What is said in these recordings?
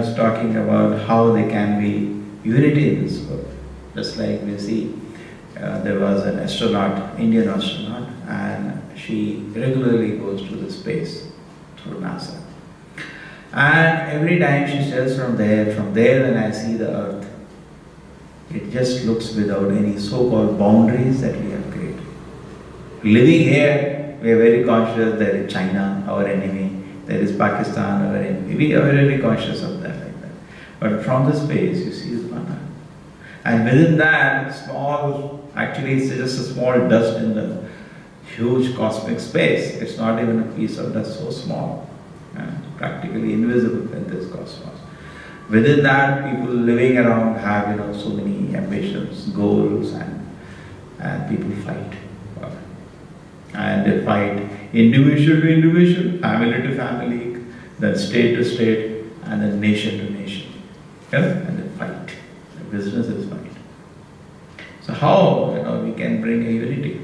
It's talking about how they can be unity in this world. Just like we see, there was an astronaut, Indian astronaut, and she regularly goes to the space through NASA. And every time she says from there when I see the earth, it just looks without any so-called boundaries that we have created. Living here, we are very conscious there is China, our enemy, there is Pakistan, our enemy. We are very conscious of that like that. But from the space, you see is one earth. And within that, actually it's just a small dust in the huge cosmic space. It's not even a piece of dust so small, practically invisible in this cosmos. Within that, people living around have so many ambitions, goals, and people fight. And they fight individual to individual, family to family, then state to state, and then nation to nation. And they fight. The business is fight. So how we can bring a unity?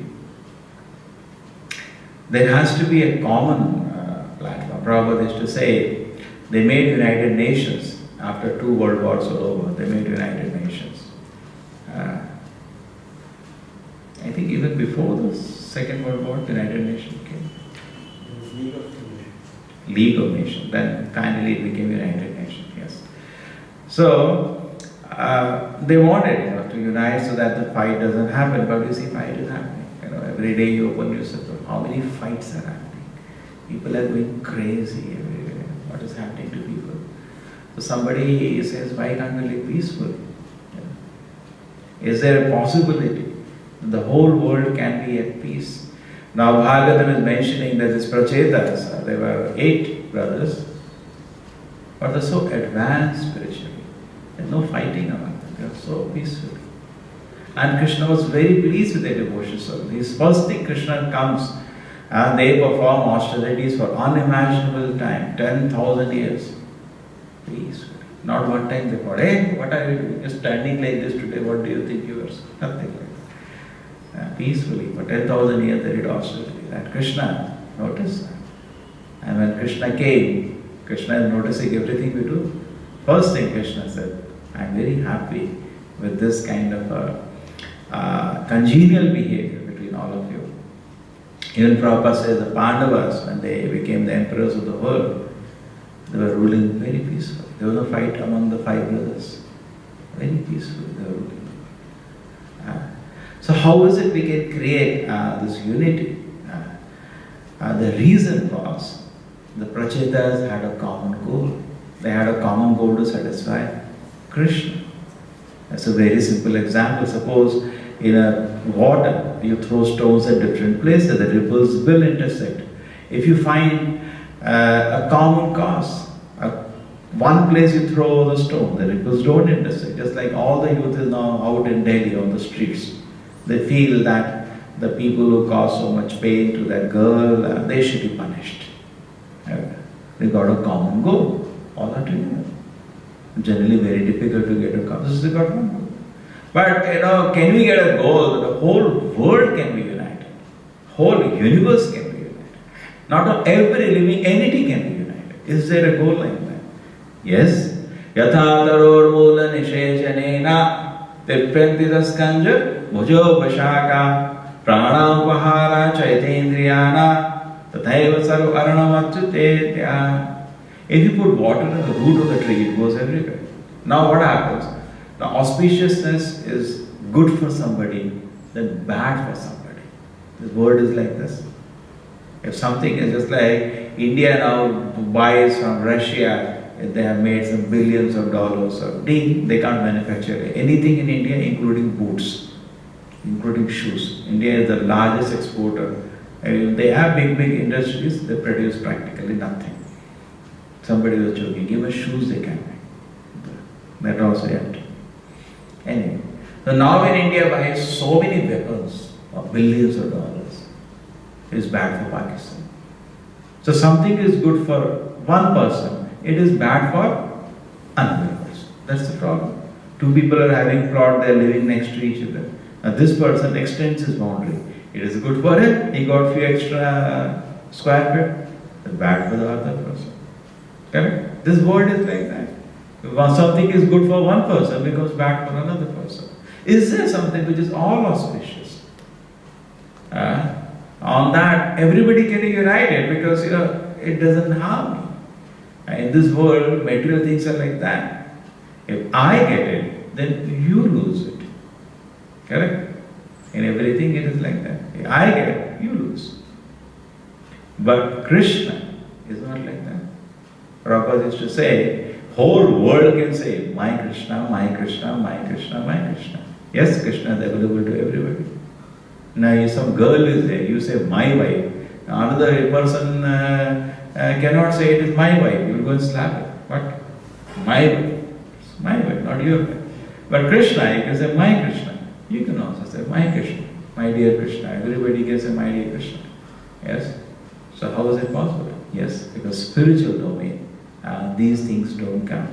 There has to be a common platform. Prabhupada used to say, they made United Nations after 2 world wars were over. They made United Nations. I think even before the Second World War, the United Nations came. League of Nations. Then finally it became United Nations. Yes. So they wanted to unite so that the fight doesn't happen. But you see, fight is happening. Every day you open newspaper, how many fights are happening? People are going crazy everywhere. What is happening to people? So somebody says, why can't we live peacefully? Is there a possibility that the whole world can be at peace? Now Bhagavatam is mentioning that these Prachetas, there were 8 brothers, but they're so advanced spiritually. There's no fight fighting among them. They were so peaceful. And Krishna was very pleased with their devotion service. His first thing, Krishna comes and they perform austerities for unimaginable time, 10,000 years. Peaceful. Not one time they thought, hey, what are you doing? Just standing like this today, what do you think you are? Nothing like that. Peacefully, for 10,000 years they did austerity. And Krishna noticed that. And when Krishna came, Krishna is noticing everything we do. First thing Krishna said, I am very happy with this kind of congenial behavior between all of you. Even Prabhupada says the Pandavas, when they became the emperors of the world, they were ruling very peacefully. There was no fight among the five brothers. Very peacefully they were ruling. So how is it we can create this unity? The reason was the Prachetas had a common goal. They had a common goal to satisfy Krishna. That's a very simple example. Suppose in a water you throw stones at different places, the ripples will intersect. If you find a common cause, one place you throw the stone, the ripples don't intersect. Just like all the youth is now out in Delhi on the streets. They feel that the people who cause so much pain to that girl, they should be punished. They got a common goal, all are together. Generally very difficult to get a goal. This is the common goal. But can we get a goal that the whole world can be united? Whole universe can be united. Not every living entity can be united. Is there a goal like that? Yes. Yatha taror mula nisheshanena tippyanti daskanja bhujo vashaka prana upahara chaitendriyana tathaiva sarva arnamatyutetya. If you put water in the root of the tree, it goes everywhere. Now what happens? Now auspiciousness is good for somebody, then bad for somebody. This word is like this. If something is just like India now buys from Russia, they have made some billions of dollars of they can't manufacture anything in India, including boots, including shoes. India is the largest exporter. They have big industries, they produce practically nothing. Somebody was joking, give us shoes they can make. That also empty. Anyway, so now in India buys so many weapons of billions of dollars. It is bad for Pakistan. So something is good for one person, it is bad for another person. That's the problem. Two people are having plot, they are living next to each other. Now this person extends his boundary. It is good for him, he got few extra square feet. It's bad for the other person. Correct? This world is like that. If something is good for one person, it becomes bad for another person. Is there something which is all auspicious? On that, everybody can be united because it doesn't harm me. In this world, material things are like that. If I get it, then you lose it. Correct? In everything it is like that. If I get it, you lose. But Krishna is not like that. Prabhupada used to say, whole world can say, my Krishna, my Krishna, my Krishna, my Krishna. Yes, Krishna is available to everybody. Now if some girl is there, you say my wife. Another person cannot say it is my wife. You will go and slap it. What? My wife. It's my wife, not your wife. But Krishna, you can say my Krishna. You can also say my Krishna, my dear Krishna. Everybody can say my dear Krishna. Yes? So how is it possible? Yes, because spiritual domain, these things don't come.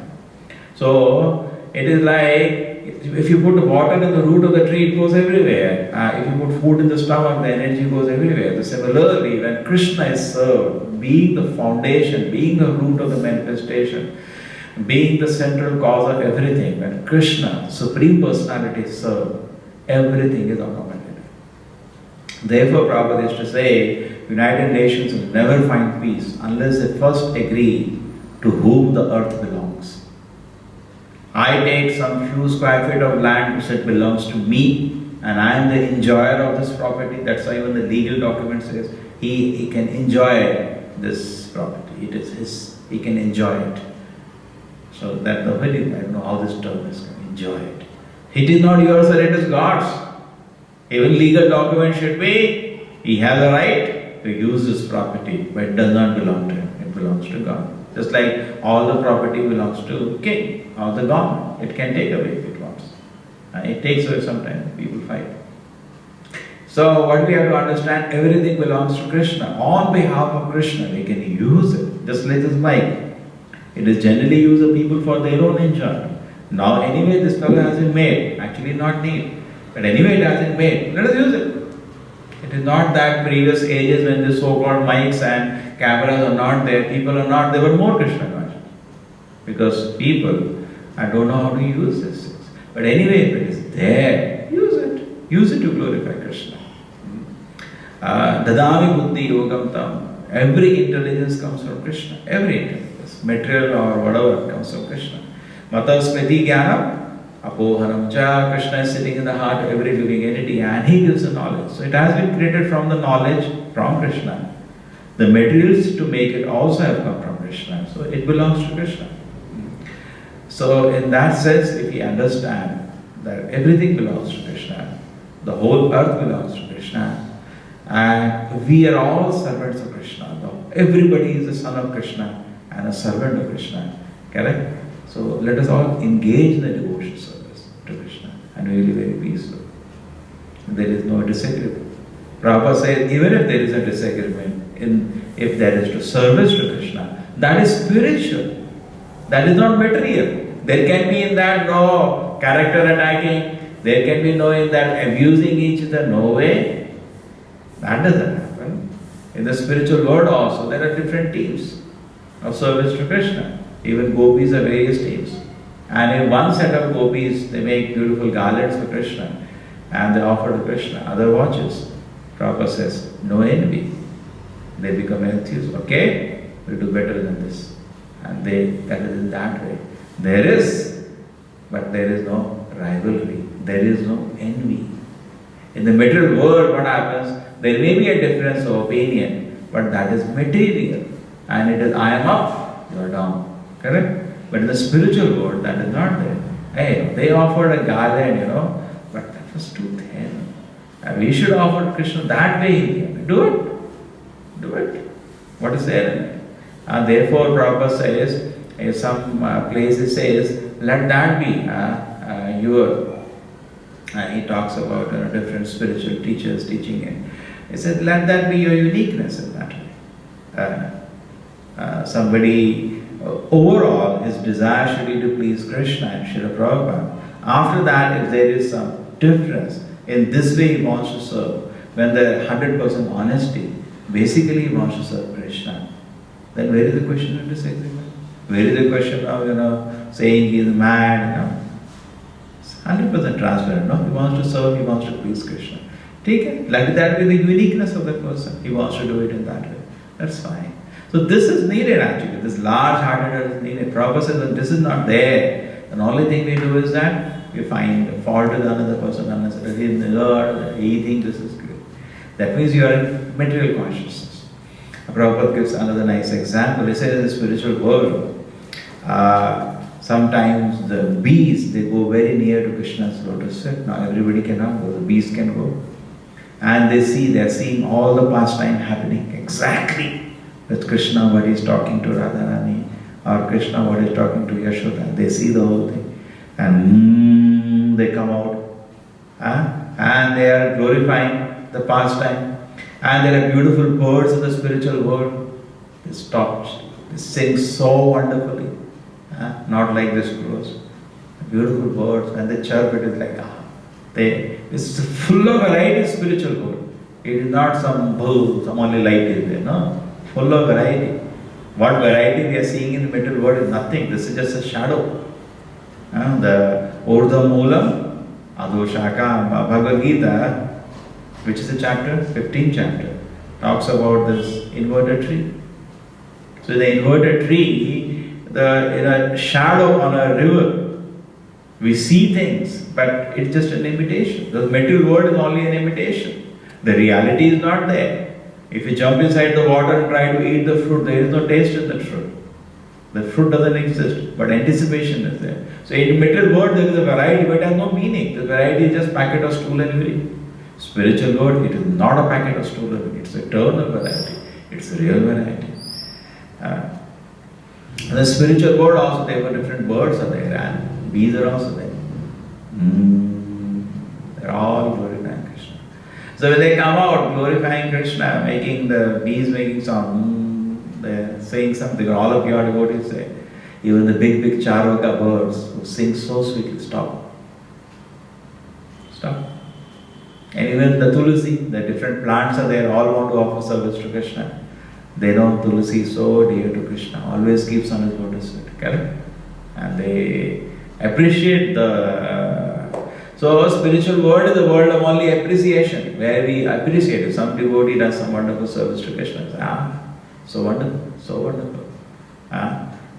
So it is like if you put water in the root of the tree, it goes everywhere. If you put food in the stomach, the energy goes everywhere. So similarly, when Krishna is served, being the foundation, being the root of the manifestation, being the central cause of everything, when Krishna, Supreme Personality, is served, everything is accommodated. Therefore, Prabhupada used to say, United Nations will never find peace unless they first agree to whom the earth belongs. I take some few square feet of land which it belongs to me, and I am the enjoyer of this property. That's why even the legal document says he can enjoy this property. It is his. He can enjoy it. So that the very, I don't know how this term is, enjoy it. It is not yours, sir, it is God's. Even legal document should be, he has a right to use this property, but it does not belong to him. It belongs to God. Just like all the property belongs to king or the government. It can take away if it wants. It takes away sometimes, people fight. So what we have to understand, everything belongs to Krishna. On behalf of Krishna, we can use it. Just like this mic. It is generally used by people for their own enjoyment. Now anyway this fellow has been made. Actually not need. But anyway it has been made. Let us use it. It is not that previous ages when the so-called mics and cameras are not there, people are not, there were more Krishna conscious. Because people don't know how to use these things. But anyway, if it is there, use it. Use it to glorify Krishna. Dadami buddhi yogam tam. Every intelligence comes from Krishna. Every intelligence. Material or whatever comes from Krishna. Mata smriti jnanam. Apohanam cha, Krishna is sitting in the heart of every living entity and he gives the knowledge. So it has been created from the knowledge from Krishna. The materials to make it also have come from Krishna. So it belongs to Krishna. So in that sense, if we understand that everything belongs to Krishna, the whole earth belongs to Krishna, and we are all servants of Krishna. Everybody is a son of Krishna and a servant of Krishna. Correct? So let us all engage in the devotion service to Krishna and we will be very peaceful. There is no disagreement. Prabhupada says even if there is a disagreement, if there is to service to Krishna, that is spiritual. That is not material. There can be in that no character attacking, there can be no in that abusing each other, no way. That doesn't happen. In the spiritual world also, there are different teams of service to Krishna. Even gopis are various teams. And in one set of gopis, they make beautiful garlands for Krishna and they offer to Krishna. Other watches. Prabhupada says, no envy. They become enthused. Okay, we'll do better than this. And that is in that way. There is, but there is no rivalry. There is no envy. In the material world, what happens? There may be a difference of opinion, but that is material. And it is, I am up, you are down. Correct? But in the spiritual world, that is not there. Hey, they offered a garland, but that was too thin. And we should offer Krishna that way. Do it. Do it. What is there in it? And therefore, Prabhupada says, in some places says, let that be your. He talks about different spiritual teachers teaching it. He said, let that be your uniqueness in that way. Somebody, overall, his desire should be to please Krishna and Srila Prabhupada. After that, if there is some difference, in this way he wants to serve, when there is 100% honesty, basically he wants to serve Krishna, then where is the question of disagreement? Where is the question of, saying he is mad, It's 100% transparent, no? He wants to serve, he wants to please Krishna. Take it. Let that be the uniqueness of that person. He wants to do it in that way. That's fine. So this is needed actually. This large-heartedness is needed. Prabhupada says that this is not there. The only thing we do is that we find fault with another person unnecessarily. He thinks this is good. That means you are in material consciousness. Prabhupada gives another nice example. He says in the spiritual world, sometimes the bees, they go very near to Krishna's lotus feet. Now everybody cannot go. The bees can go. And they are seeing all the pastime happening exactly with Krishna, what he's talking to Radharani, or Krishna, what he's talking to Yashoda. They see the whole thing. And they come out. And they are glorifying the pastime. And there are beautiful birds in the spiritual world. They stop. They sing so wonderfully. Not like this crows. Beautiful birds. When they chirp, it is like, it's full of variety spiritual world. It is not some bull, some only light is there, no? Full of variety. What variety we are seeing in the material world is nothing. This is just a shadow. The Urdhva Moolam, Adhoshaka, Bhagavad Gita, which is the chapter, 15th chapter, talks about this inverted tree. So the inverted tree, in a shadow on a river, we see things, but it's just an imitation. The material world is only an imitation. The reality is not there. If you jump inside the water and try to eat the fruit, there is no taste in the fruit. The fruit doesn't exist, but anticipation is there. So in the material world there is a variety, but it has no meaning. The variety is just packet of stool and urine. Spiritual world, it is not a packet of stool and urine. It's eternal variety. It's a real variety. In the spiritual world also there were different birds are there and bees are also there. They're all glorifying Krishna. So when they come out glorifying Krishna, making the bees making sound, they're saying something, all of your devotees say, even the big charvaka birds who sing so sweetly, stop. Stop. And even the tulsi, the different plants are there, all want to offer service to Krishna. They know tulsi is so dear to Krishna, always keeps on his lotus feet, correct? And they appreciate so spiritual world is a world of only appreciation, where we appreciate it. Some devotee does some wonderful service to Krishna. So wonderful, so wonderful.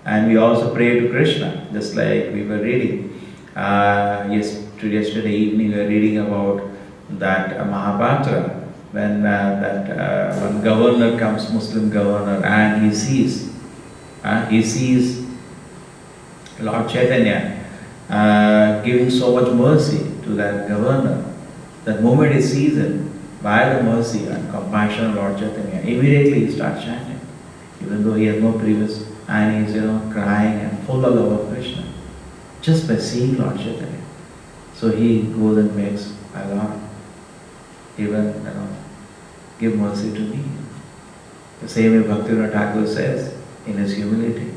And we also pray to Krishna, just like we were reading. Yesterday evening we were reading about that Mahabharata, when one governor comes, Muslim governor, and he sees Lord Chaitanya giving so much mercy to that governor. That moment he sees it, by the mercy and compassion of Lord Chaitanya, immediately he starts chanting, even though he has no previous, and he's crying and full of love of Krishna, just by seeing Lord Chaitanya. So he goes and begs, my Lord, even give mercy to me. The same way Bhaktivinoda Thakur says in his humility,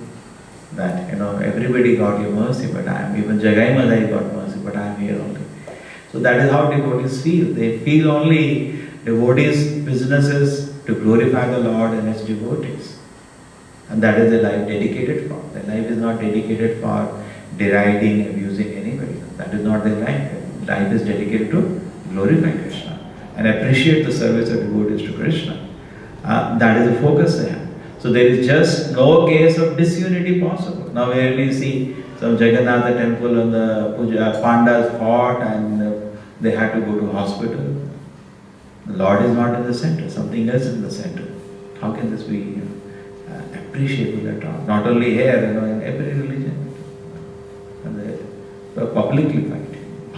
that everybody got your mercy, but even Jagai Madai got mercy, but I am here only. So that is how devotees feel. They feel only devotees' business is to glorify the Lord and His devotees. And that is the life dedicated for. Their life is not dedicated for deriding, abusing anybody. That is not their life. Life is dedicated to glorify Krishna and appreciate the service of devotees to Krishna. That is the focus there. So there is just no case of disunity possible. Now where we see some Jagannatha temple and the Pandas fought and they had to go to hospital. The Lord is not in the center, something else in the center. How can this be appreciable at all? Not only here, in every religion. And they are publicly fighting.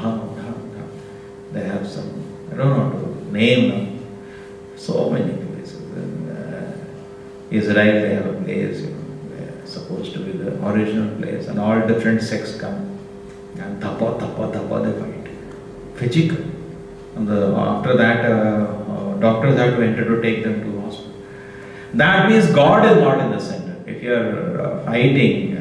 They have some, I don't know to name them, so many places. Israel, they have a place, where supposed to be the original place, and all different sects come, and thapa, they fight. Physical. And after that, doctors have to enter to take them to hospital. That means God is not in the center. If you are fighting,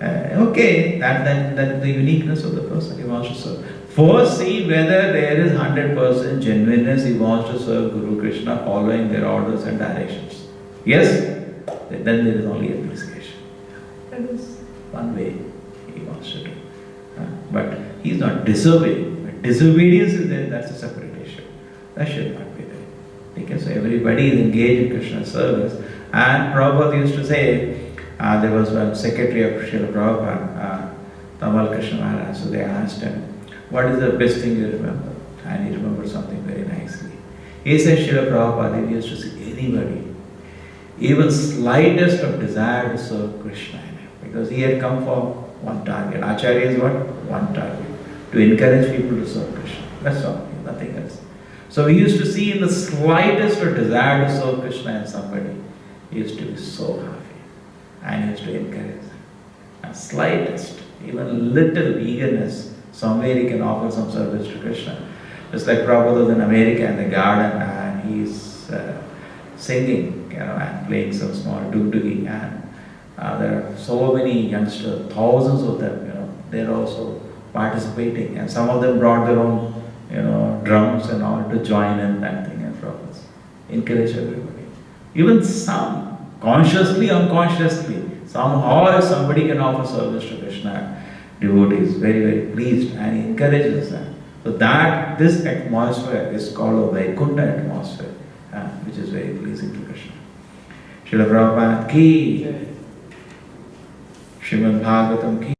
okay, that's the uniqueness of the person he wants to serve. First, see whether there is 100% genuineness he wants to serve Guru Krishna, following their orders and directions. Yes? Then there is only appreciation. That is one way he wants to do. But he is not disobeying. But disobedience is there, that's a separate issue. That should not be there. Because everybody is engaged in Krishna's service. And Prabhupada used to say, there was one secretary of Srila Prabhupada, Tamal Krishna Maharaj, so they asked him, what is the best thing you remember? And he remembered something very nicely. He said, Srila Prabhupada, he used to see anybody, even slightest of desire to serve Krishna in him. Because he had come for one target. Acharya is what? One target. To encourage people to serve Krishna. That's all, nothing else. So he used to see in the slightest of desire to serve Krishna in somebody, he used to be so happy. And he used to encourage them. And slightest, even little eagerness, somewhere he can offer some service to Krishna. Just like Prabhupada was in America in the garden and he's singing, and playing some small dugdugi, and there are so many youngsters, thousands of them, they're also participating, and some of them brought their own, drums and all to join in that thing, and Prabhupada encourage everybody. Even some, consciously, unconsciously, somehow if somebody can offer service to Krishna, devotee is very, very pleased and he encourages them. So this atmosphere is called a Vaikuntha atmosphere, which is very pleasing to Krishna. Srila Prabhupada ki, Srimad Bhagavatam ki.